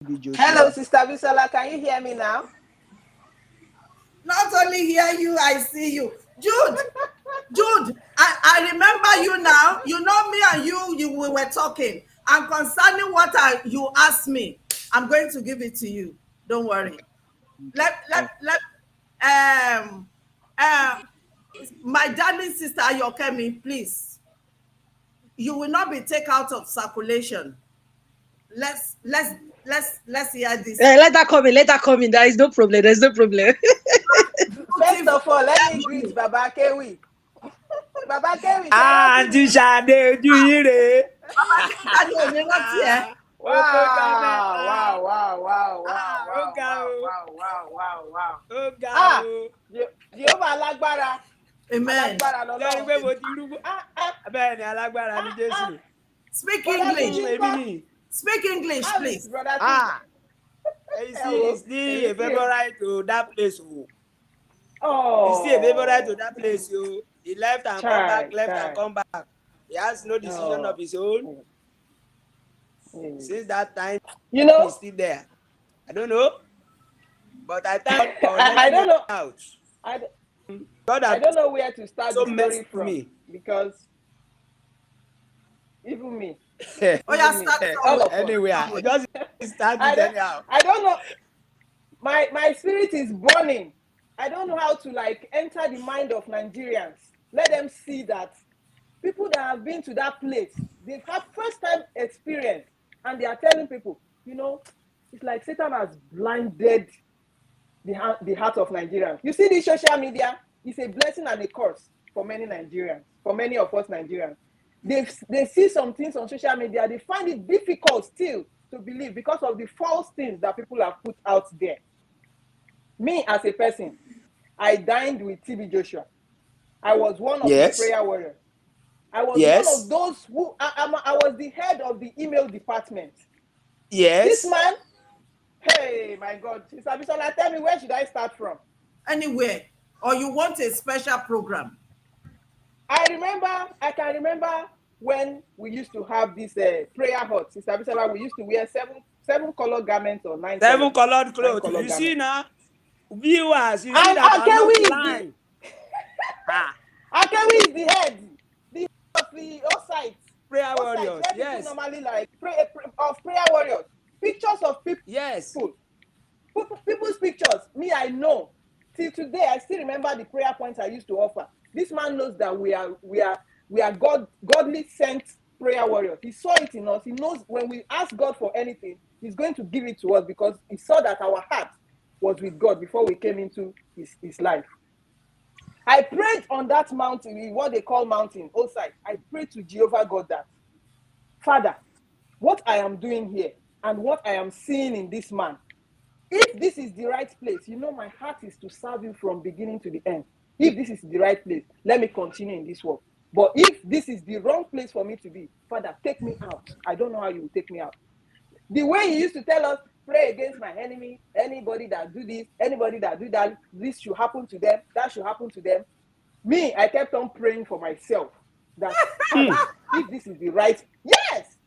Hello, Sister Bisola. Can you hear me now? Not only hear you, I see you. Jude, I remember you now. You know me and we were talking. And concerning what you asked me, I'm going to give it to you. Don't worry. Let um my darling sister Ayokemi, please. You will not be taken out of circulation. Let's hear this. Let that come in. Let that come in. There is no problem. There's no problem. First of all, let me greet Baba Kewi. Baba Kewi. Àǹtí Ṣadé ojú yín rèé. Wow. Ó ga o. Jehovah alágbára. Amen. Lẹ́yìn pé mo ti rúgbó. Bẹ́ẹ̀ ni alágbára ni Jésù. Speak English. Èmi ni. Speak English, please. He's still a favorite to that place. Oh. He's still a favorite to that place. He left and come back, and come back. He has no decision of his own. Since that time, he's still there. I don't know. But I thank God for I don't know. Out. I don't know where to start the story from. Me. Because even me. Anyway, just start it anyhow. I don't know. My spirit is burning. I don't know how to enter the mind of Nigerians. Let them see that people that have been to that place, they've had first time experience, and they are telling people, it's like Satan has blinded the heart of Nigerians. You see, this social media is a blessing and a curse for many Nigerians, for many of us Nigerians. They see some things on social media, they find it difficult still to believe because of the false things that people have put out there. Me as a person, I dined with TB Joshua. I was one of the prayer warriors. I was one of those who I was the head of the email department. Yes. This man, hey, my God, Sister Bisola, tell me, where should I start from? Anywhere. Or you want a special program? I can remember when we used to have this prayer hut. Sister Bisola, we used to wear seven color garments or nine. Seven colored clothes. You garments. See now, viewers, you see that Akewi is the head of the offsite. Prayer warriors, yes. Normally of prayer warriors. Pictures of people. Yes. People's pictures. Me, I know. Till today, I still remember the prayer points I used to offer. This man knows that we are godly sent prayer warriors. He saw it in us. He knows when we ask God for anything, he's going to give it to us because he saw that our heart was with God before we came into his life. I prayed on that mountain, what they call mountain, outside. I prayed to Jehovah God that, Father, what I am doing here and what I am seeing in this man, if this is the right place, my heart is to serve you from beginning to the end. If this is the right place, let me continue in this work. But if this is the wrong place for me to be, Father, take me out. I don't know how you will take me out. The way he used to tell us, pray against my enemy, anybody that do this, anybody that do that, this should happen to them, that should happen to them. Me, I kept on praying for myself that if this is the right, yes,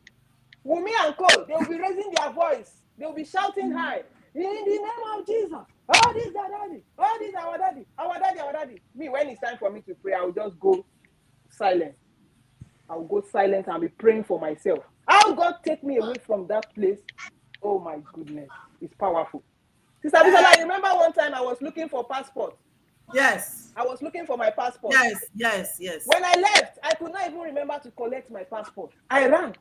Wumi and Cole, they will be raising their voice, they will be shouting high, in the name of Jesus, oh, this is our daddy, oh, this is our daddy, our daddy, our daddy. Me, when it's time for me to pray, I will just go silent. I will go silent and be praying for myself. How God take me away from that place, oh my goodness, it's powerful. Sister Bisola, I remember one time I was looking for passport. Yes. I was looking for my passport. Yes. When I left, I could not even remember to collect my passport. I ran.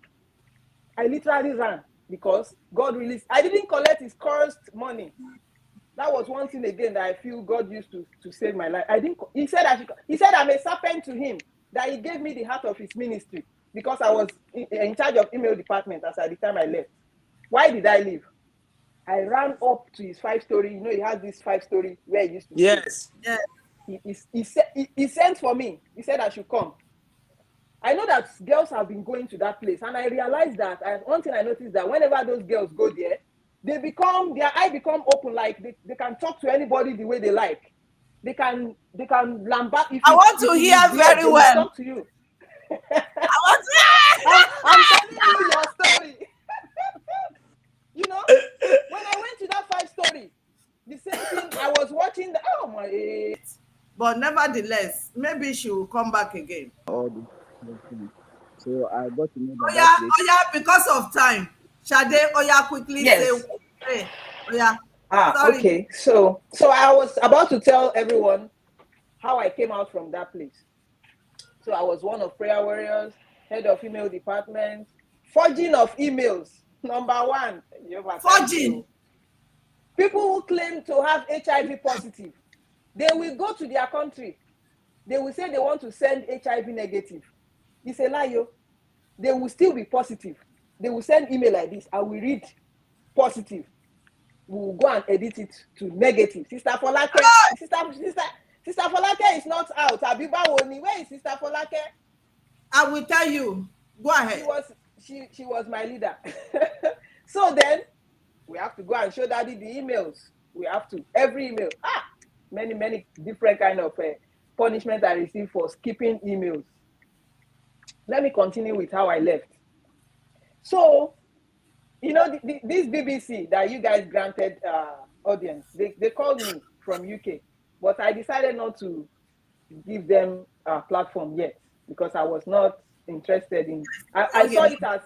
I literally ran because God released. I didn't collect his cursed money. That was one thing again that I feel God used to save my life. I didn't. He said I'm a serpent to him, that he gave me the heart of his ministry because I was in charge of email department as at the time I left. Why did I leave? I ran up to his 5-story. He has this 5-story where he used to stay. Yeah. He sent for me. He said I should come. I know that girls have been going to that place, and I realized that one thing I noticed that whenever those girls go there, their eye become open, like they can talk to anybody the way they like. They can lambast. I want to hear very well. Talk to you. I want to. I'm telling you your story. But nevertheless, maybe she will come back again. all the things. So I got to know that that Oya, place. Oya, because of time, Shade, Oya, quickly say, Yes. hey, Oya, sorry. Okay. So I was about to tell everyone how I came out from that place. So I was one of prayer warriors, head of email department, forging of emails. Number one, Forging. people who claim to have HIV positive, they will go to their country. They will say they want to send HIV negative. It's a lie, yo. They will still be positive. They will send email like this. I will read positive. We will go and edit it to negative. Sister Folake, Sister Folake is not out. Abiba Woni, where is Sister Folake? I will tell you. Go ahead. She was my leader. So then we have to go and show daddy the emails. We have to every email. Many different kind of punishment I received for skipping emails. Let me continue with how I left. So, you know, this BBC that you guys granted audience, they called me from UK, but I decided not to give them a platform yet because I was not interested in. I saw it as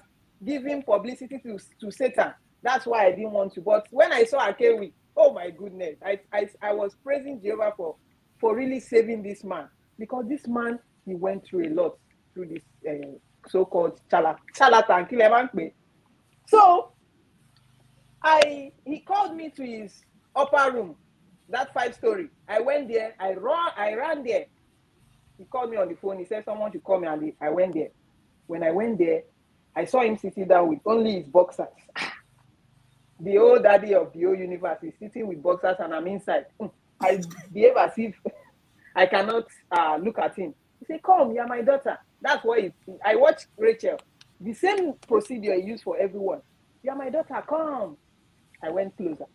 giving publicity to Satan. That's why I didn't want to. But when I saw Akewi, oh my goodness, I was praising Jehovah for really saving this man, because this man, he went through a lot through this so-called charlatan. So he called me to his upper room, that 5-story. I went there. I ran there. He called me on the phone. He said someone should call me, and I went there. When I went there, I saw him sitting down with only his boxers. The old daddy of the whole universe is sitting with boxers, and I'm inside. I behave as if I cannot look at him. He said, "Come, you're my daughter." That's why I watched Rachel. The same procedure I use for everyone. "You're my daughter, come." I went closer.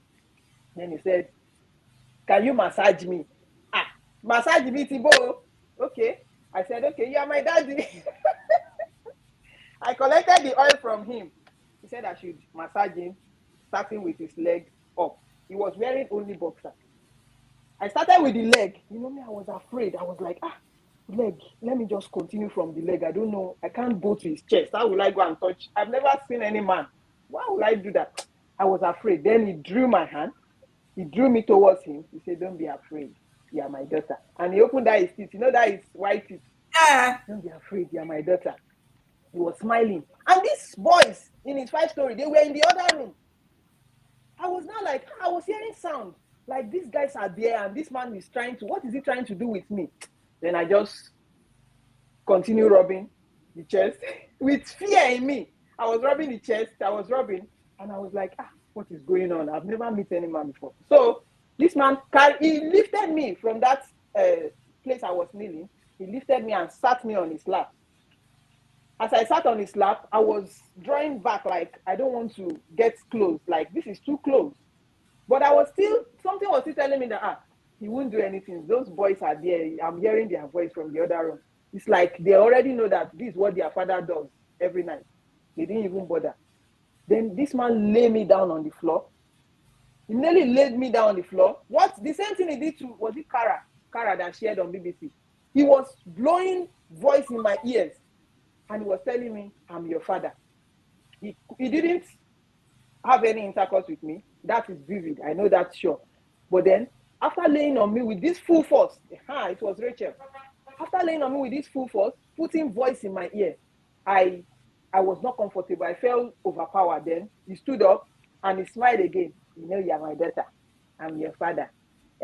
Then he said, "Can you massage me?" Massage me, Tibo. Okay. I said, "Okay, you are my daddy." I collected the oil from him. He said I should massage him, starting with his leg up. He was wearing only boxer. I started with the leg. You know me, I was afraid. I was like, leg. Let me just continue from the leg. I don't know. I can't go to his chest. How will I go and touch? I've never seen any man. Why would I do that? I was afraid. Then he drew my hand. He drew me towards him. He said, "Don't be afraid. You are my daughter." And he opened his teeth. You know that is white teeth. Yeah. "Don't be afraid. You are my daughter." He was smiling. And these boys in his 5-story, they were in the other room. I was now like, I was hearing sound. Like these guys are there and this man is what is he trying to do with me? Then I just continue rubbing the chest with fear in me. I was rubbing the chest. I was rubbing. And I was like, what is going on? I've never met any man before. So this man, he lifted me from that place I was kneeling. He lifted me and sat me on his lap. As I sat on his lap, I was drawing back, like I don't want to get close, like this is too close. But something was still telling me that he won't do anything. Those boys are there. I'm hearing their voice from the other room. It's like they already know that this is what their father does every night. They didn't even bother. Then this man laid me down on the floor. He nearly laid me down on the floor. The same thing he did to, was it Kara that shared on BBC? He was blowing voice in my ears. And he was telling me, "I'm your father." He didn't have any intercourse with me. That is vivid. I know that's sure. But then, after laying on me with this full force, it was Rachel. After laying on me with this full force, putting voice in my ear, I was not comfortable. I felt overpowered. Then he stood up and he smiled again. "You know, you are my daughter. I'm your father.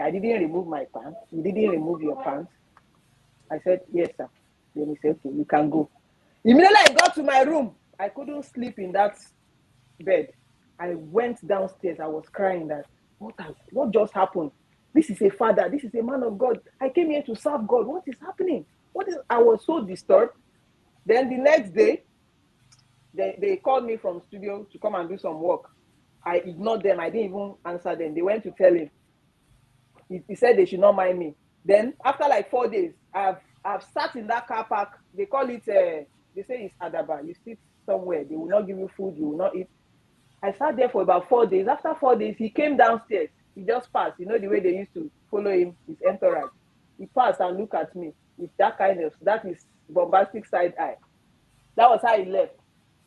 I didn't remove my pants. You didn't remove your pants." I said, "Yes, sir." Then he said, "Okay, you can go." Immediately I got to my room. I couldn't sleep in that bed. I went downstairs. I was crying that, what just happened? This is a father. This is a man of God. I came here to serve God. What is happening? I was so disturbed. Then the next day, they called me from studio to come and do some work. I ignored them. I didn't even answer them. They went to tell him. He said they should not mind me. Then after like 4 days, I've sat in that car park. They call it they say it's Adaba. You sit somewhere. They will not give you food. You will not eat. I sat there for about 4 days. After 4 days, he came downstairs. He just passed. You know the way they used to follow him, his entourage. He passed and looked at me with that kind of, that is bombastic side eye. That was how he left.